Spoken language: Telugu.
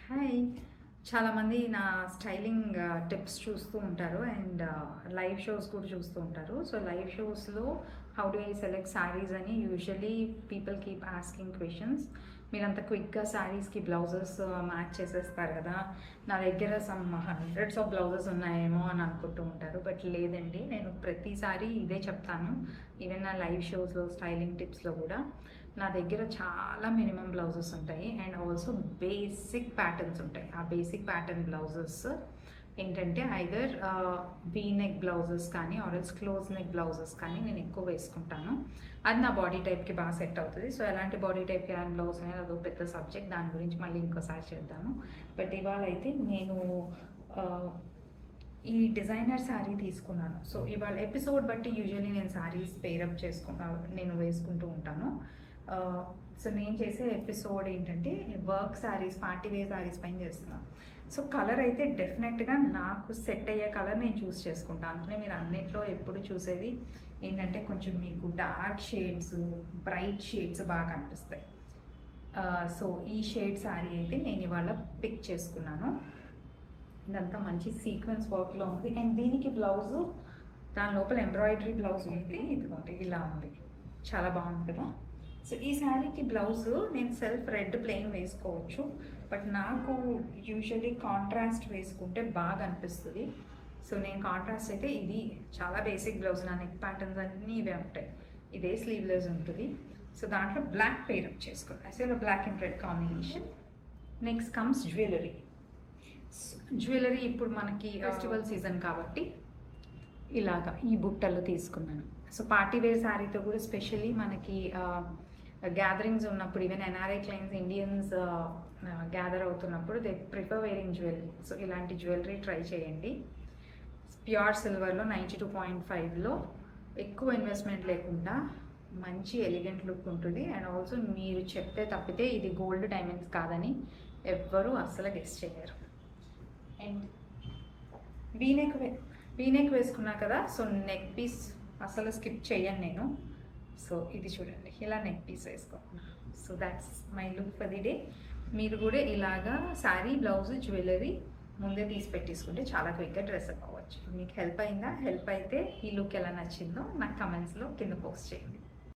హాయ్! చాలామంది నా స్టైలింగ్ టిప్స్ చూస్తూ ఉంటారు అండ్ లైవ్ షోస్ కూడా చూస్తూ ఉంటారు. సో, లైవ్ షోస్‌లో how do I select saris అని usually people keep asking questions. మీరంత క్విక్‌గా శారీస్‌కి బ్లౌజెస్ మ్యాచ్ చేసేస్తారు కదా! నా దగ్గర సమ్ హండ్రెడ్స్ ఆఫ్ బ్లౌజెస్ ఉన్నాయేమో అని అనుకుంటూ ఉంటారు. బట్ లేదండి. నేను ప్రతిసారి ఇదే చెప్తాను. ఈవెన్ నా లైవ్ షోస్‌లో, స్టైలింగ్ టిప్స్‌లో కూడా నా దగ్గర చాలా మినిమం బ్లౌజెస్ ఉంటాయి అండ్ ఆల్సో బేసిక్ ప్యాటర్న్స్ ఉంటాయి. ఆ బేసిక్ ప్యాటర్న్ బ్లౌజెస్ ఏంటంటే ఐదర్ వీ నెక్ బ్లౌజెస్ కానీ ఆర్ఎల్స్ క్లోజ్ నెక్ బ్లౌజెస్ కానీ నేను ఎక్కువ వేసుకుంటాను. అది నా బాడీ టైప్కి బాగా సెట్ అవుతుంది. సో ఎలాంటి బాడీ టైప్కి ఎలాంటి బ్లౌజ్ అనేది అదో పెద్ద సబ్జెక్ట్, దాని గురించి మళ్ళీ ఇంకోసారి చేద్దాము. బట్ ఇవాళ అయితే నేను ఈ డిజైనర్ శారీ తీసుకున్నాను. సో ఇవాళ ఎపిసోడ్ బట్టి యూజువల్లీ నేను శారీస్ పేరప్ నేను వేసుకుంటూ ఉంటాను. సో నేను చేసే ఎపిసోడ్ ఏంటంటే work saris, party wear saris పైన చేస్తున్నాను. సో కలర్ అయితే డెఫినెట్గా నాకు సెట్ అయ్యే కలర్ నేను చూస్ చేసుకుంటాను. అందుకనే మీరు అన్నిట్లో ఎప్పుడు చూసేది ఏంటంటే కొంచెం మీకు డార్క్ షేడ్స్, బ్రైట్ షేడ్స్ బాగా కనిపిస్తాయి. సో ఈ షేడ్ శారీ అయితే నేను ఇవాళ పిక్ చేసుకున్నాను. ఇదంతా మంచి సీక్వెన్స్ వర్క్లో ఉంది అండ్ దీనికి బ్లౌజు దాని లోపల ఎంబ్రాయిడరీ బ్లౌజ్ ఉంది. ఇదిగోండి ఇలా ఉంది, చాలా బాగుంది కదా. సో ఈ శారీకి బ్లౌజు నేను సెల్ఫ్ రెడ్ ప్లెయిన్ వేసుకోవచ్చు, బట్ నాకు యూజువల్లీ కాంట్రాస్ట్ వేసుకుంటే బాగా అనిపిస్తుంది. సో నేను కాంట్రాస్ట్ అయితే ఇది చాలా బేసిక్ బ్లౌజ్, నా నెక్ ప్యాటర్న్స్ అన్నీ ఇవే ఉంటాయి. ఇదే స్లీవ్లెస్ ఉంటుంది. సో దాంట్లో బ్లాక్ పేరప్ చేసుకోవాలి. అసలు black and red combination. Next comes jewellery. Jewellery ఇప్పుడు మనకి ఫెస్టివల్ సీజన్ కాబట్టి ఇలాగా ఈ బుట్టలు తీసుకున్నాను. సో పార్టీ వేర్ శారీతో కూడా స్పెషల్లీ మనకి గ్యాదరింగ్స్ ఉన్నప్పుడు, even NRI clients, Indians gather అవుతున్నప్పుడు they prefer wearing jewellery. So ఇలాంటి జ్యువెలరీ ట్రై చేయండి. ప్యూర్ సిల్వర్లో 92.5లో ఎక్కువ ఇన్వెస్ట్మెంట్ లేకుండా మంచి ఎలిగెంట్ లుక్ ఉంటుంది. అండ్ ఆల్సో మీరు చెప్తే తప్పితే ఇది గోల్డ్ డైమండ్స్ కాదని ఎవ్వరూ అస్సలు గెస్ చేయరు. అండ్ వీనెక్ వేసుకున్నా కదా, సో నెక్ పీస్ అసలు స్కిప్ చేయను నేను. సో ఇది చూడండి, ఇలా నెక్ పీస్ వేసుకున్నా. So that's my look for the day. మీరు కూడా ఇలాగా శారీ, బ్లౌజ్, జ్యువెలరీ ముందే తీసి పెట్టేసుకుంటే చాలా క్విక్గా డ్రెస్ అప్ అవ్వచ్చు. మీకు హెల్ప్ అయిందా? హెల్ప్ అయితే ఈ లుక్ ఎలా నచ్చిందో నాకు కమెంట్స్లో కింద పోస్ట్ చేయండి.